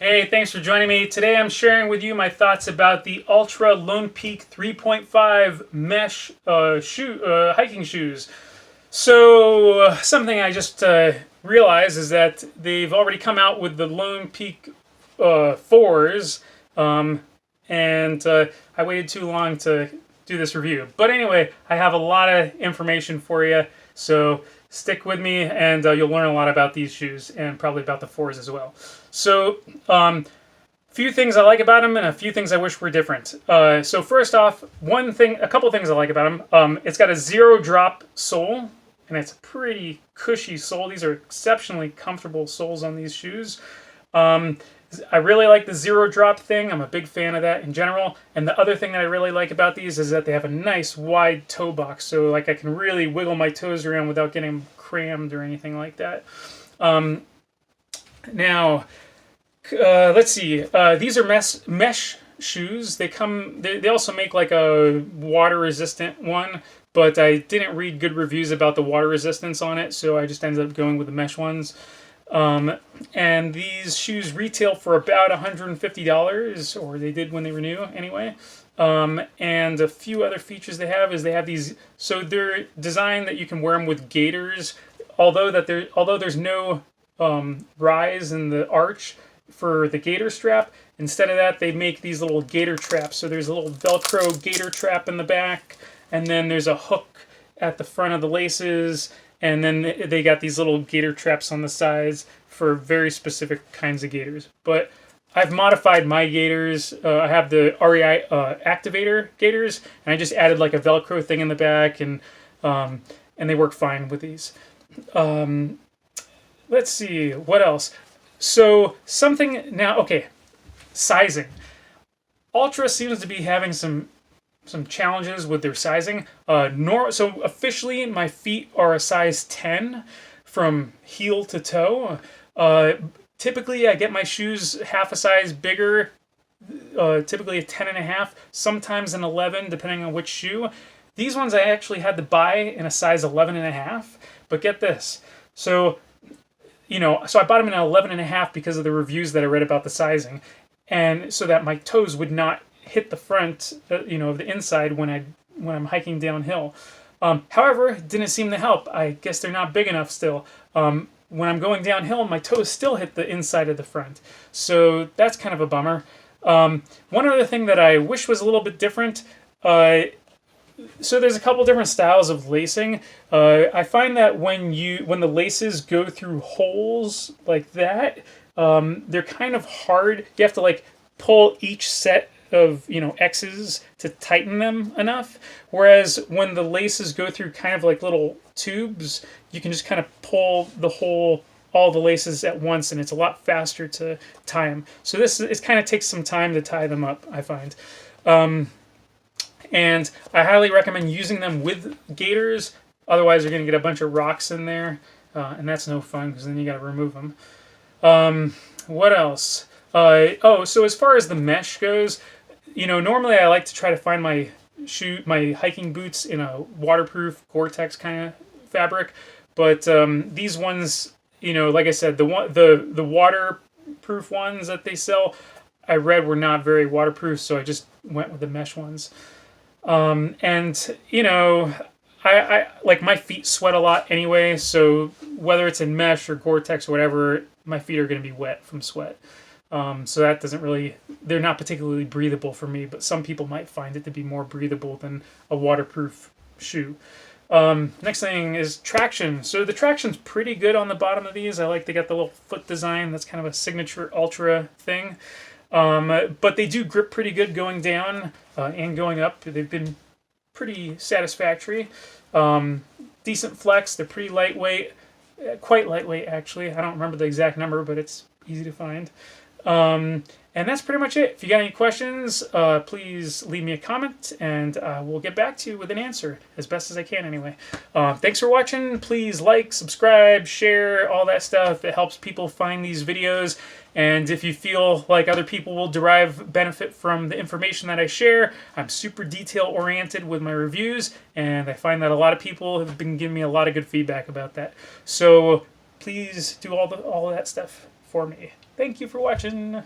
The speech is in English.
Hey, thanks for joining me. Today I'm sharing with you my thoughts about the Altra Lone Peak 3.5 mesh hiking shoes. So, something I just realized is that they've already come out with the Lone Peak 4s, and I waited too long to do this review. But anyway, I have a lot of information for you, so stick with me and you'll learn a lot about these shoes and probably about the 4s as well. So, few things I like about them and a few things I wish were different. So first off, a couple things I like about them. It's got a zero drop sole, and it's a pretty cushy sole. These are exceptionally comfortable soles on these shoes. I really like the zero drop thing. I'm a big fan of that in general. And the other thing that I really like about these is that they have a nice wide toe box. So like I can really wiggle my toes around without getting crammed or anything like that. Now, let's see. These are mesh shoes. They also make like a water resistant one, but I didn't read good reviews about the water resistance on it, so I just ended up going with the mesh ones. And these shoes retail for about $150, or they did when they renew anyway. And a few other features they have is they have these. So they're designed that you can wear them with gaiters. Although there's no rise in the arch for the gaiter strap. Instead of that, they make these little gaiter traps. So there's a little Velcro gaiter trap in the back, and then there's a hook at the front of the laces, and then they got these little gaiter traps on the sides for very specific kinds of gaiters. But I've modified my gaiters. I have the REI activator gaiters, and I just added like a Velcro thing in the back, and they work fine with these. Let's see, what else? So something now, okay, sizing. Altra seems to be having some challenges with their sizing. So officially, my feet are a size 10 from heel to toe. Typically, I get my shoes half a size bigger. Typically a 10.5, sometimes an 11, depending on which shoe. These ones I actually had to buy in a size 11.5. But get this, so I bought them in an 11.5 because of the reviews that I read about the sizing, and so that my toes would not hit the front, of the inside when I'm hiking downhill. However, it didn't seem to help. I guess they're not big enough still. When I'm going downhill, my toes still hit the inside of the front, so that's kind of a bummer. One other thing that I wish was a little bit different. So there's a couple different styles of lacing. I find that when the laces go through holes like that, they're kind of hard. You have to like pull each set of X's to tighten them enough. Whereas when the laces go through kind of like little tubes, you can just kind of pull all the laces at once, and it's a lot faster to tie them. So it kind of takes some time to tie them up, I find. And I highly recommend using them with gaiters. Otherwise, you're going to get a bunch of rocks in there, and that's no fun because then you got to remove them. What else? So as far as the mesh goes, normally I like to try to find my hiking boots in a waterproof Gore-Tex kind of fabric, but these ones, like I said, the waterproof ones that they sell, I read were not very waterproof, so I just went with the mesh ones. I like my feet sweat a lot anyway, so whether it's in mesh or Gore-Tex or whatever, my feet are going to be wet from sweat. So that they're not particularly breathable for me, but some people might find it to be more breathable than a waterproof shoe. Next thing is traction. So the traction's pretty good on the bottom of these. I like they got the little foot design. That's kind of a signature Altra thing. But they do grip pretty good going down and going up. They've been pretty satisfactory. Decent flex. They're pretty lightweight. Quite lightweight, actually. I don't remember the exact number, but it's easy to find. And that's pretty much it. If you got any questions, please leave me a comment, and we'll get back to you with an answer, as best as I can anyway. Thanks for watching. Please like, subscribe, share, all that stuff. It helps people find these videos. And if you feel like other people will derive benefit from the information that I share, I'm super detail-oriented with my reviews, and I find that a lot of people have been giving me a lot of good feedback about that. So please do all of that stuff for me. Thanks. Thank you for watching.